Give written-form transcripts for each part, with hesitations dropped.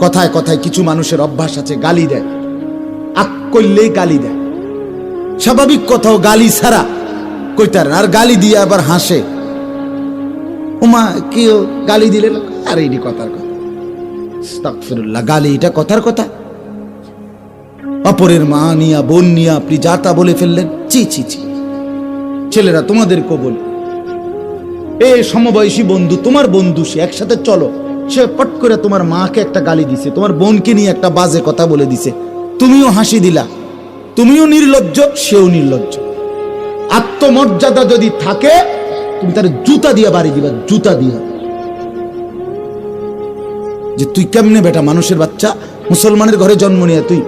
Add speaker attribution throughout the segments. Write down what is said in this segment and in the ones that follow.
Speaker 1: কথায় কথায় কিছু মানুষের অভ্যাস আছে, গালি দেয়, আক করলেই গালি দেয়। স্বাভাবিক কথাও গালি ছাড়া কইতার, আর গালি দিয়ে আবার হাসে। ওমা কেউ গালি দিলে আর এইটি কথার কথা, আস্তাগফিরুল্লাহ, গালি এটা কথার কথা? অপরের মা নিয়া বোন নিয়া আপনি যা তা বলে ফেললেন, ছি ছি ছি। ছেলেরা তোমাদেরকেও বলি, এ সমবয়সী বন্ধু, তোমার বন্ধু, সে একসাথে চলো, সে পট করে তোমার মাকে একটা গালি দিছে, তোমার বোনকে নিয়ে একটা বাজে কথা বলে দিছে, তুমিও হাসি দিলা, তুমিও নির্লজ্জ, সেও নির্লজ্জ। আত্মমর্যাদা যদি থাকে তুমি তার জুতা দিয়ে বাড়ি দিবা, জুতা দিয়া, যে তুই কেমনে বেটা, মানুষের বাচ্চা, মুসলমানের ঘরে জন্ম নিয়ে তুই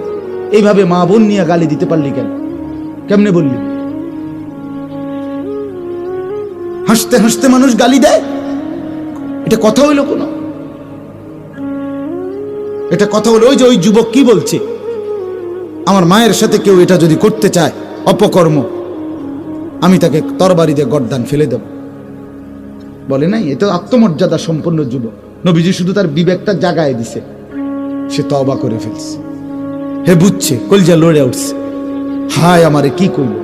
Speaker 1: এইভাবে মা বোন নিয়ে গালি দিতে পারলি কেন? কেমনে বললি? হাসতে হাসতে মানুষ গালি দেয়, এটা কথা হইল কোন? এটা কথা হলো? ওই যে ওই যুবক কি বলছে, আমার মায়ের সাথে কেউ এটা যদি করতে চায় অপকর্ম, আমি তাকে তরবারি দিয়ে গর্দান ফেলে দেব, বলে নাই? এটা আত্মমর্যাদা সম্পন্ন যুবক। নবীজি শুধু তার বিবেকটা জাগায় দিছে, সে তওবা করে ফেলছে। হে বুঝছে, কলজা লড়ে উঠছে, হায় আমারে কি কইল,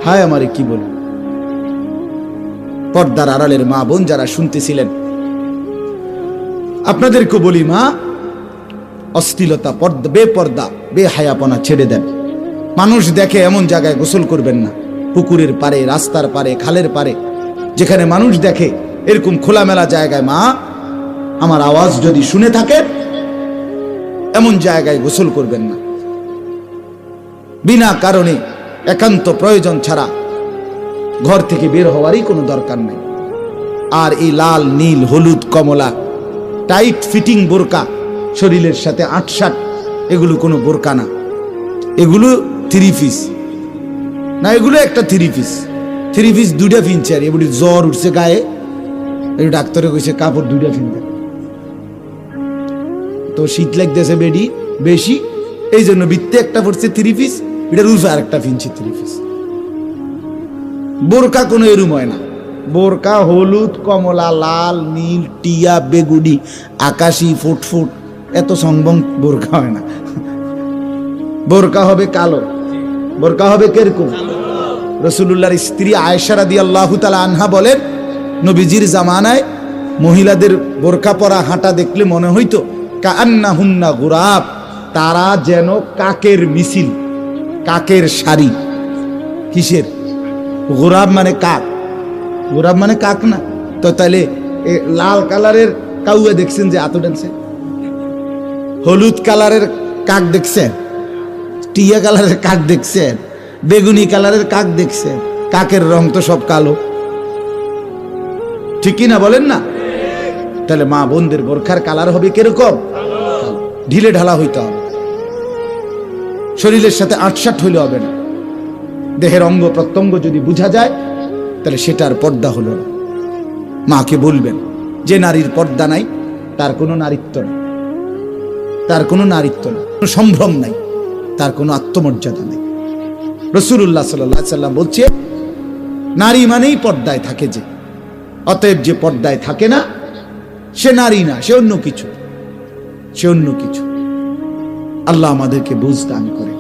Speaker 1: হায় আমারে কি বলল। পর্দার আড়ালের মা বোন যারা শুনতেছিলেন, আপনাদেরকে বলি, মা, অশ্লীলতা, পর্দা, বেপর্দা, বেহায়াপনা ছেড়ে দেন। মানুষ দেখে এমন জায়গায় গোসল করবেন না, পুকুরের পারে, রাস্তার পারে, খালের পারে, যেখানে মানুষ দেখে এরকম খোলামেলা জায়গায়, মা, আমার আওয়াজ যদি শুনে থাকে, এমন জায়গায় গোসল করবেন না। বিনা কারণে একান্ত প্রয়োজন ছাড়া ঘর থেকে বের হওয়ারই কোনো দরকার নাই। আর এই লাল, নীল, হলুদ, কমলা টাইট ফিটিং বোরকা, শরীরের সাথে আটসাট, এগুলো কোনো বোরকা না, এগুলো থ্রি পিস না, এগুলো একটা থ্রি পিস। থ্রি পিস দুইটা ফিনছে, আর এগুলি জ্বর উঠছে গায়ে, এই ডাক্তারে কইছে কাপড় দুইটা ফিনতে, তো শীত লাগতেছে বেডি বেশি, এই জন্য বৃত্তে একটা পড়ছে থ্রি পিস, এটা রুফে আর একটা ফিনছে থ্রি পিস। বোরকা কোনো এরুম হয় না। বোরকা হলুদ, কমলা, লাল, নীল, টিয়া, বেগুনি, আকাশি, ফুটফুট, এত সংবং বোরকা হয় না। বোরকা হবে কালো। বোরকা হবে কিরকম? রাসূলুল্লাহর স্ত্রী আয়েশা রাদিয়াল্লাহু তাআলা আনহা বলেন, নবীজির জামানায় মহিলাদের বোরকা পরা হাঁটা দেখলে মনে হইতো কাআন্নাহুন্না গুরাব, তারা যেন কাকের মিছিল, কাকের সারি। কিসের? গোরাব মানে কাক, গোরাব মানে কাক না তো? তাহলে লাল কালারের কাউয়া দেখছেন যে এত ডানছে? হলুদ কালারের কাক দেখছেন? টিয়া কালারের কাক দেখছেন? বেগুনি কালারের কাক দেখছেন? কাকের রং তো সব কালো, ঠিক কি না বলেন না? তাহলে মা বোনদের বোরখার কালার হবে কিরকম? ঢিলে ঢালা হইতে হবে, শরীরের সাথে আটসাট হইলে হবে না। দেহের অঙ্গ প্রত্যঙ্গ যদি বোঝা যায়, তাহলে সেটার পর্দা হলো না। মাকে বলবেন, যে নারীর পর্দা নাই তার কোনো নারীত্ব নাই, তার কোনো নারীত্ব নাই, কোনো সম্ভ্রম নাই, তার কোনো আত্মমর্যাদা নেই। রাসূলুল্লাহ সাল্লাল্লাহু আলাইহি ওয়াসাল্লাম বলছে, নারী মানেই পর্দায় থাকে যে, অতএব যে পর্দায় থাকে না সে নারী না, সে অন্য কিছু, সে অন্য কিছু। আল্লাহ আমাদেরকে বুঝ দান করে।